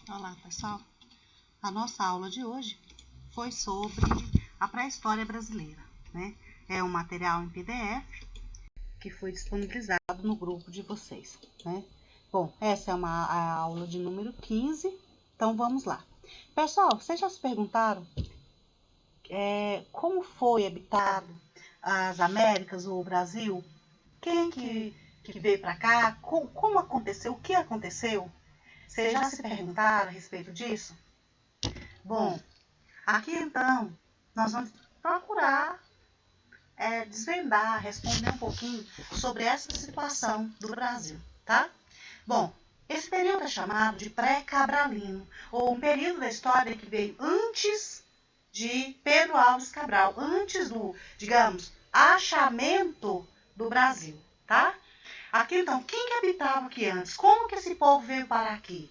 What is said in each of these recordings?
Olá, pessoal. A nossa aula de hoje foi sobre a pré-história brasileira, né? É um material em PDF que foi disponibilizado no grupo de vocês, né? Bom, essa é a aula de número 15, então vamos lá. Pessoal, vocês já se perguntaram como foi habitado as Américas ou o Brasil? Quem que veio para cá? Como aconteceu? O que aconteceu? Vocês já se perguntaram a respeito disso? Bom, aqui então nós vamos procurar desvendar, responder um pouquinho sobre essa situação do Brasil, tá? Bom, esse período é chamado de pré-cabralino, ou um período da história que veio antes de Pedro Álvares Cabral, antes do, digamos, achamento do Brasil, tá? Aqui então, quem que habitava aqui antes? Como que esse povo veio parar aqui?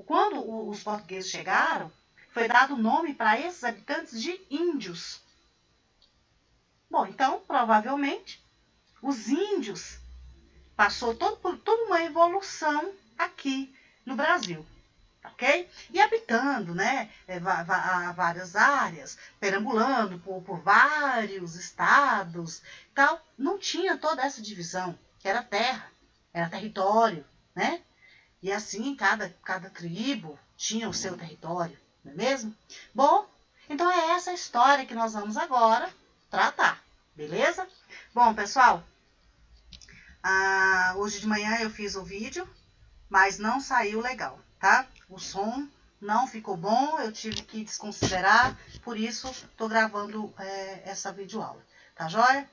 Quando os portugueses chegaram, foi dado o nome para esses habitantes de índios. Bom, então, provavelmente, os índios passou por toda uma evolução aqui no Brasil, ok? E habitando, né, várias áreas, perambulando por vários estados, tal, não tinha toda essa divisão, que era terra, era território, né? E assim, cada tribo tinha o seu território, não é mesmo? Bom, então é essa a história que nós vamos agora tratar, beleza? Bom, pessoal, hoje de manhã eu fiz o vídeo, mas não saiu legal, tá? O som não ficou bom, eu tive que desconsiderar, por isso estou gravando essa videoaula, tá joia?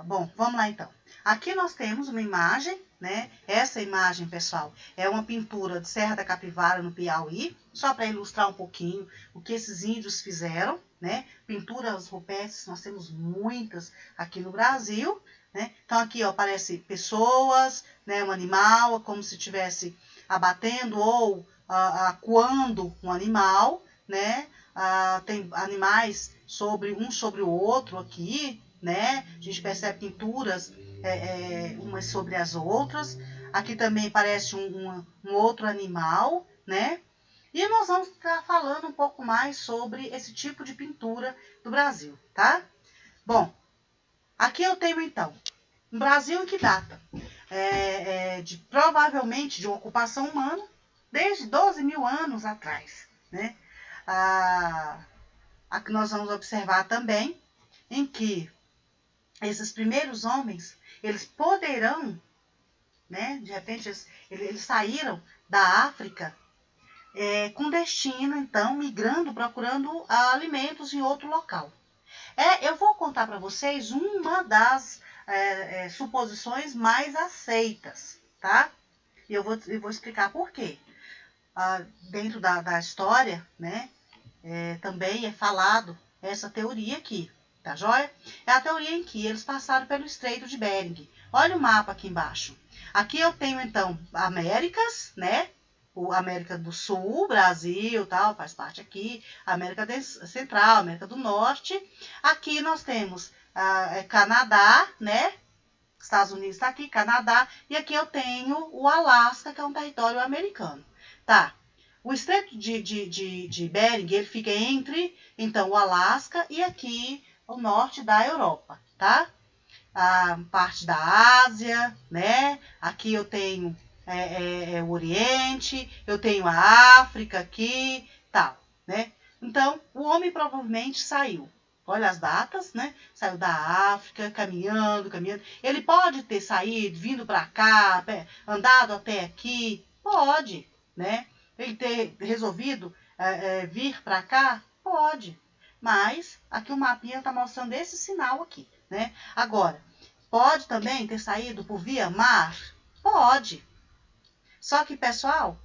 Bom, vamos lá então. Aqui nós temos uma imagem, né? Essa imagem, pessoal, é uma pintura de Serra da Capivara, no Piauí, só para ilustrar um pouquinho o que esses índios fizeram, né? Pinturas rupestres, nós temos muitas aqui no Brasil, né? Então aqui, ó, aparece pessoas, né? Um animal, como se estivesse abatendo ou acuando um animal, né? Tem animais um sobre o outro aqui, né? A gente percebe pinturas umas sobre as outras. Aqui também parece um outro animal, né? E nós vamos estar falando um pouco mais sobre esse tipo de pintura do Brasil, tá? Bom, aqui eu tenho então um Brasil que data provavelmente de uma ocupação humana desde 12 mil anos atrás, né? Aqui nós vamos observar também em que esses primeiros homens, eles poderão, né, de repente eles saíram da África com destino, então, migrando, procurando alimentos em outro local. Eu vou contar para vocês uma das suposições mais aceitas, tá? E eu vou explicar por quê. Dentro da história, né, também é falado essa teoria aqui, tá joia? É a teoria em que eles passaram pelo Estreito de Bering. Olha o mapa aqui embaixo. Aqui eu tenho, então, Américas, né? O América do Sul, Brasil, tal, faz parte aqui. América Central, América do Norte. Aqui nós temos Canadá, né? Estados Unidos está aqui, Canadá. E aqui eu tenho o Alasca, que é um território americano. Tá. O Estreito de Bering, ele fica entre, então, o Alasca e aqui o norte da Europa, tá? A parte da Ásia, né? Aqui eu tenho o Oriente, eu tenho a África aqui, tal, né? Então, o homem provavelmente saiu. Olha as datas, né? Saiu da África, caminhando. Ele pode ter saído, vindo para cá, andado até aqui, pode, né? Ele ter resolvido vir para cá, pode. Mas aqui o mapinha está mostrando esse sinal aqui, né? Agora, pode também ter saído por via mar? Pode. Só que, pessoal,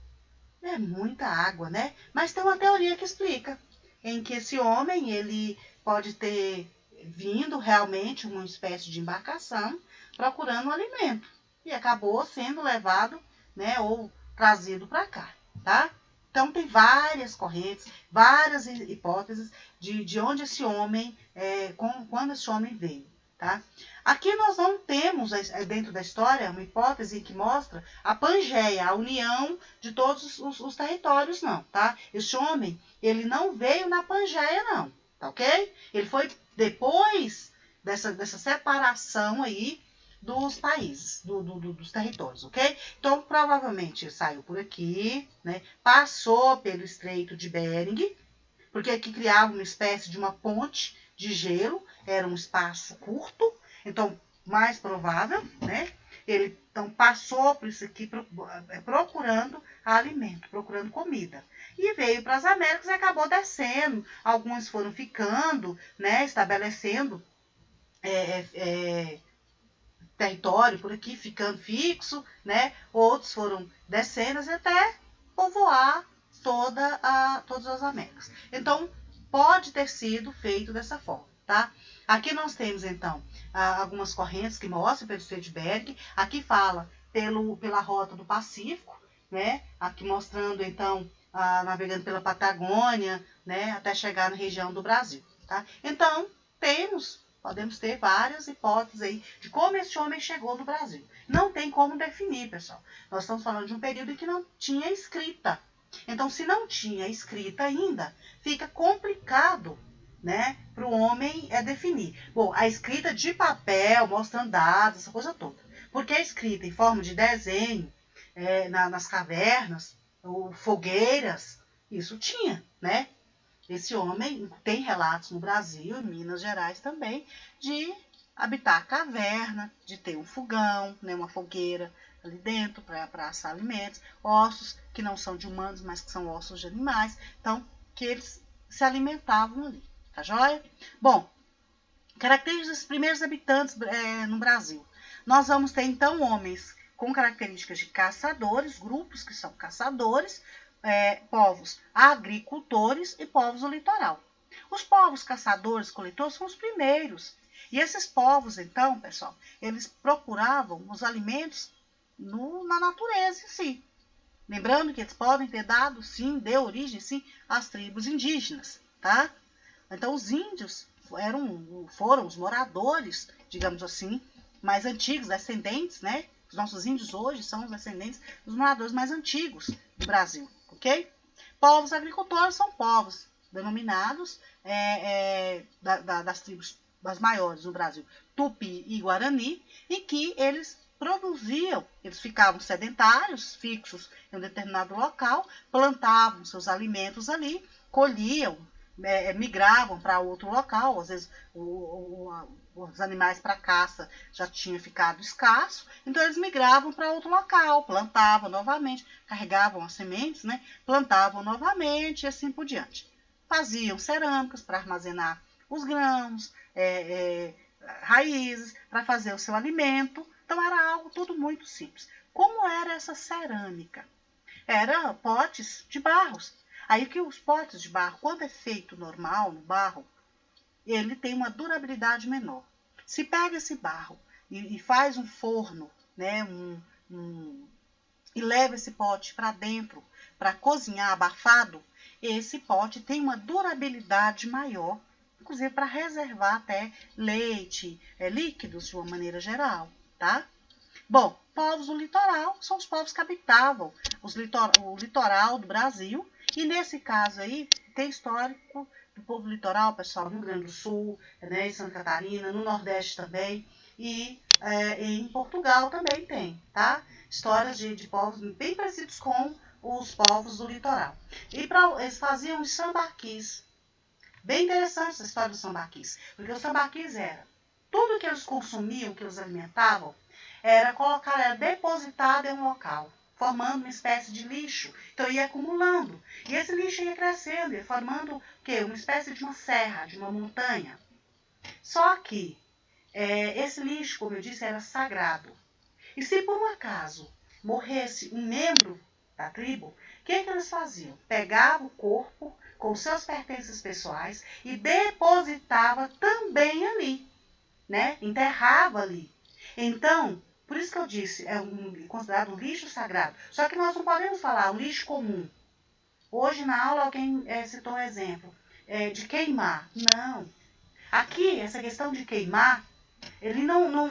é muita água, né? Mas tem uma teoria que explica, em que esse homem, ele pode ter vindo realmente uma espécie de embarcação procurando um alimento. E acabou sendo levado, né, ou trazido para cá, tá? Então, tem várias correntes, várias hipóteses de onde esse homem, quando esse homem veio, tá? Aqui nós não temos, dentro da história, uma hipótese que mostra a Pangeia, a união de todos os territórios, não, tá? Esse homem, ele não veio na Pangeia, não, tá ok? Ele foi depois dessa separação aí dos países, dos territórios, ok? Então, provavelmente, ele saiu por aqui, né? Passou pelo Estreito de Bering, porque aqui criava uma espécie de uma ponte de gelo, era um espaço curto, então, mais provável, né? Ele então passou por isso aqui procurando alimento, procurando comida. E veio para as Américas e acabou descendo. Alguns foram ficando, né? Estabelecendo território por aqui, ficando fixo, né? Outros foram descendo até povoar todas as Américas. Então, pode ter sido feito dessa forma, tá? Aqui nós temos, então, algumas correntes que mostram pelo Estreito de Bering. Aqui fala pela rota do Pacífico, né? Aqui mostrando, então, navegando pela Patagônia, né? Até chegar na região do Brasil, tá? Então, podemos ter várias hipóteses aí de como esse homem chegou no Brasil. Não tem como definir, pessoal. Nós estamos falando de um período em que não tinha escrita. Então, se não tinha escrita ainda, fica complicado, né, para o homem definir. Bom, a escrita de papel, mostrando dados, essa coisa toda. Porque a escrita em forma de desenho, nas cavernas, ou fogueiras, isso tinha, né? Esse homem tem relatos no Brasil, em Minas Gerais também, de habitar a caverna, de ter um fogão, né, uma fogueira ali dentro para assar alimentos, ossos que não são de humanos, mas que são ossos de animais, então, que eles se alimentavam ali, tá joia? Bom, características dos primeiros habitantes no Brasil. Nós vamos ter, então, homens com características de caçadores, grupos que são caçadores, povos agricultores e povos do litoral. Os povos caçadores e coletores são os primeiros. E esses povos, então, pessoal, eles procuravam os alimentos na natureza em si. Lembrando que eles podem ter dado, sim, deu origem, sim, às tribos indígenas, tá? Então, os índios foram os moradores, digamos assim, mais antigos, descendentes, né? Os nossos índios hoje são os descendentes dos moradores mais antigos do Brasil, ok? Povos agricultores são povos denominados das tribos das maiores no Brasil, Tupi e Guarani, em que eles produziam, eles ficavam sedentários, fixos em um determinado local, plantavam seus alimentos ali, colhiam, migravam para outro local, às vezes os animais para caça já tinham ficado escassos, então eles migravam para outro local, plantavam novamente, carregavam as sementes, né? Plantavam novamente e assim por diante. Faziam cerâmicas para armazenar os grãos, raízes, para fazer o seu alimento. Então era algo tudo muito simples. Como era essa cerâmica? Era potes de barros. Aí que os potes de barro, quando é feito normal no barro, ele tem uma durabilidade menor. Se pega esse barro e faz um forno, né, e leva esse pote para dentro para cozinhar abafado, esse pote tem uma durabilidade maior, inclusive para reservar até leite, líquidos de uma maneira geral, tá? Bom, povos do litoral são os povos que habitavam o litoral do Brasil, e nesse caso aí tem histórico do povo litoral, pessoal, no Rio Grande do Sul, né, em Santa Catarina, no Nordeste também, e em Portugal também tem, tá? Histórias de povos bem parecidos com os povos do litoral. E eles faziam os sambaquis. Bem interessante essa história dos sambaquis, porque os sambaquis era tudo que eles consumiam, que eles alimentavam, era depositado em um local, formando uma espécie de lixo. Então ia acumulando. E esse lixo ia crescendo, ia formando o quê? Uma espécie de uma serra, de uma montanha. Só que esse lixo, como eu disse, era sagrado. E se por um acaso morresse um membro da tribo, o que eles faziam? Pegavam o corpo com seus pertences pessoais e depositava também ali, né? Enterrava ali. Então, por isso que eu disse, considerado um lixo sagrado. Só que nós não podemos falar um lixo comum. Hoje na aula alguém citou um exemplo de queimar. Não. Aqui, essa questão de queimar ele não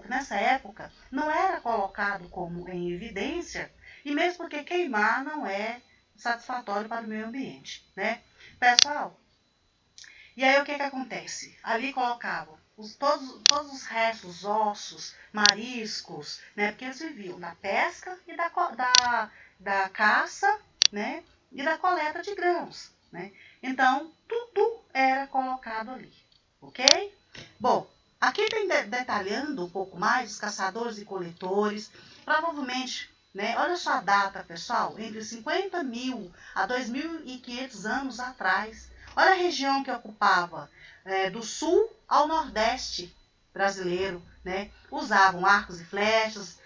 nessa época, não era colocado como em evidência, e mesmo porque queimar não é satisfatório para o meio ambiente, né? Pessoal, e aí o que acontece? Ali colocavam todos os restos, ossos, mariscos, né? Porque eles viviam da pesca e da caça, né? E da coleta de grãos, né? Então, tudo era colocado ali, ok? Bom, aqui tem detalhando um pouco mais os caçadores e coletores, provavelmente, né? Olha só a data, pessoal, entre 50.000 a 2.500 anos atrás. Olha a região que ocupava, do sul ao nordeste brasileiro, né? Usavam arcos e flechas,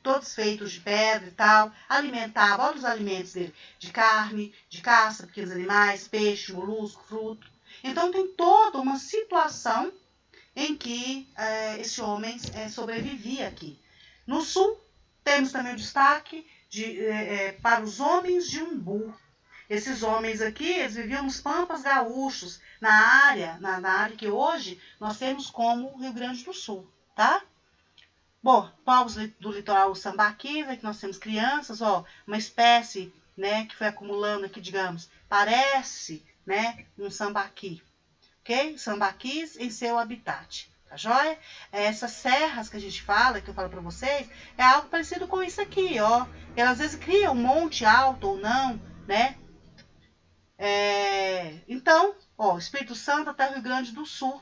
todos feitos de pedra e tal, alimentavam, olha os alimentos dele, de carne, de caça, pequenos animais, peixe, molusco, fruto. Então tem toda uma situação em que esse homem sobrevivia aqui. No sul, temos também o destaque para os homens de Umbu. Esses homens aqui, eles viviam nos Pampas Gaúchos, na área que hoje nós temos como Rio Grande do Sul, tá? Bom, povos do litoral sambaquis, aqui nós temos crianças, ó, uma espécie, né, que foi acumulando aqui, digamos, parece, né, um sambaqui, ok? Sambaquis em seu habitat, tá joia? Essas serras que a gente fala, que eu falo para vocês, é algo parecido com isso aqui, ó. Elas às vezes criam um monte alto ou não, né? Então, ó, Espírito Santo até Rio Grande do Sul,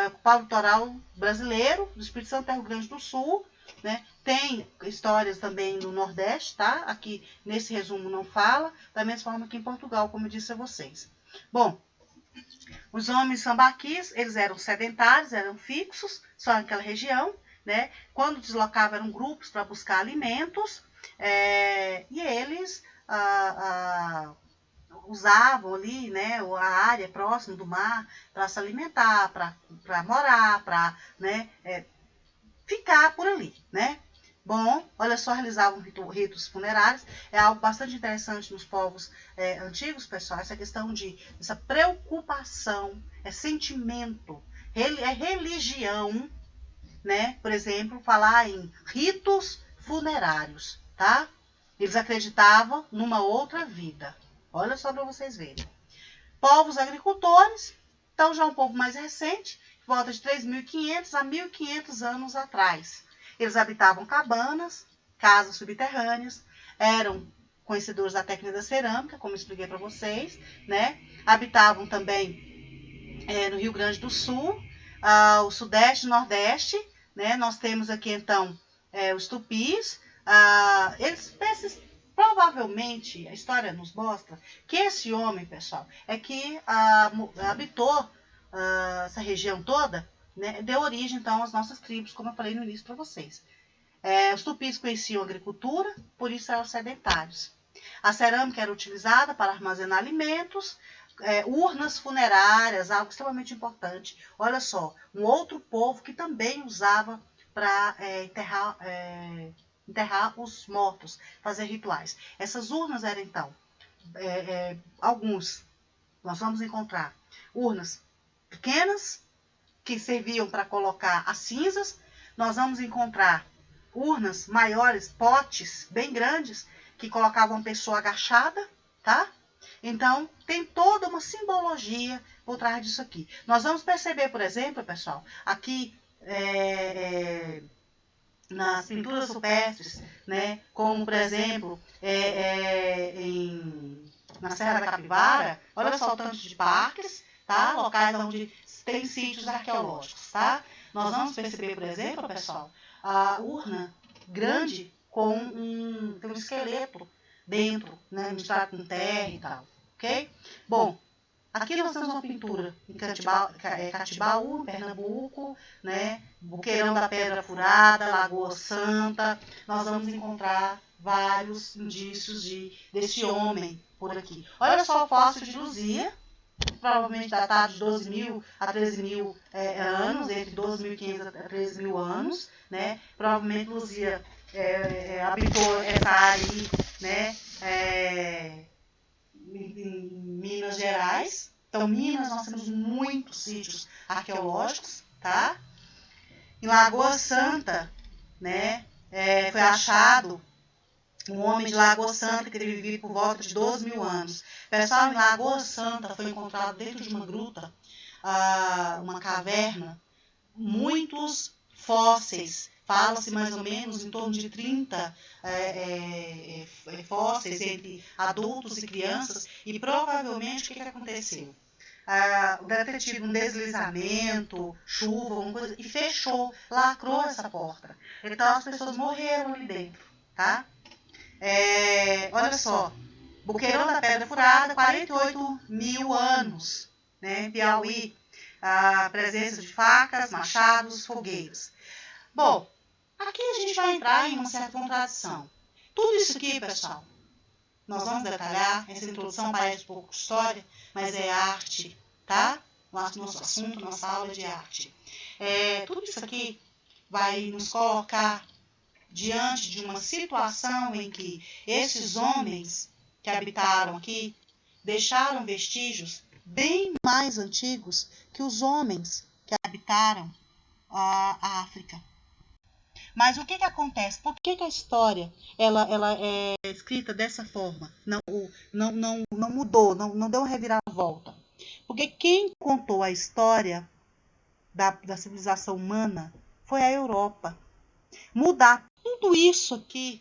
ocupar o litoral brasileiro, do Espírito Santo até Rio Grande do Sul, né? Tem histórias também no Nordeste, tá? Aqui nesse resumo não fala, da mesma forma que em Portugal, como eu disse a vocês. Bom, os homens sambaquis, eles eram sedentários, eram fixos, só naquela região, né? Quando deslocavam, eram grupos para buscar alimentos, e eles usavam ali, né, a área próxima do mar para se alimentar, para morar, para, né, ficar por ali, né? Bom, olha só, realizavam ritos funerários, é algo bastante interessante nos povos antigos, pessoal, essa questão essa preocupação, sentimento, religião, né? Por exemplo, falar em ritos funerários, tá? Eles acreditavam numa outra vida. Olha só para vocês verem. Povos agricultores, então já um povo mais recente, volta de 3.500 a 1.500 anos atrás. Eles habitavam cabanas, casas subterrâneas, eram conhecedores da técnica da cerâmica, como eu expliquei para vocês, né? Habitavam também no Rio Grande do Sul, o Sudeste e Nordeste, né? Nós temos aqui então os tupis, esses provavelmente, a história nos mostra que esse homem, pessoal, que habitou essa região toda, né, deu origem, então, às nossas tribos, como eu falei no início para vocês. Os tupis conheciam a agricultura, por isso eram sedentários. A cerâmica era utilizada para armazenar alimentos, urnas funerárias, algo extremamente importante. Olha só, um outro povo que também usava para enterrar os mortos, fazer rituais. Essas urnas eram, então, nós vamos encontrar urnas pequenas, que serviam para colocar as cinzas. Nós vamos encontrar urnas maiores, potes bem grandes, que colocavam a pessoa agachada, tá? Então, tem toda uma simbologia por trás disso aqui. Nós vamos perceber, por exemplo, pessoal, aqui nas pinturas rupestres, né, como, por exemplo, na Serra da Capivara, olha só o tanto de parques, tá? Locais onde tem sítios arqueológicos, tá? Nós vamos perceber, por exemplo, pessoal, a urna grande com um esqueleto dentro, né, misturado com terra e tal, ok? Bom, aqui nós temos uma pintura em Catibaú, em Pernambuco, né? Buqueirão da Pedra Furada, Lagoa Santa. Nós vamos encontrar vários indícios desse homem por aqui. Olha só o fóssil de Luzia, provavelmente datado de 12.000 a 13.000 anos, entre 12.500 a 13.000 anos, né? Provavelmente Luzia habitou essa área aí, né? Em Minas Gerais, Então, Minas, nós temos muitos sítios arqueológicos, tá? Em Lagoa Santa, né, foi achado um homem de Lagoa Santa que teve vivido por volta de 12.000 anos. Pessoal, em Lagoa Santa foi encontrado dentro de uma gruta, uma caverna, muitos fósseis. Fala-se mais ou menos em torno de 30 fósseis entre adultos e crianças, e provavelmente o que aconteceu? Deve ter tido um deslizamento, chuva, alguma coisa, e fechou, lacrou essa porta. Então as pessoas morreram ali dentro, tá? Olha só, Boqueirão da Pedra Furada, 48.000 anos, né? Piauí, a presença de facas, machados, fogueiras. Bom, aqui a gente vai entrar em uma certa contradição. Tudo isso aqui, pessoal, nós vamos detalhar. Essa introdução parece um pouco de história, mas é arte, tá? Nosso assunto, nossa aula é de arte. Tudo isso aqui vai nos colocar diante de uma situação em que esses homens que habitaram aqui deixaram vestígios bem mais antigos que os homens que habitaram a África. Mas o que acontece? Por que a história ela é escrita dessa forma? Não mudou, não deu uma reviravolta. Porque quem contou a história da civilização humana foi a Europa. Mudar tudo isso aqui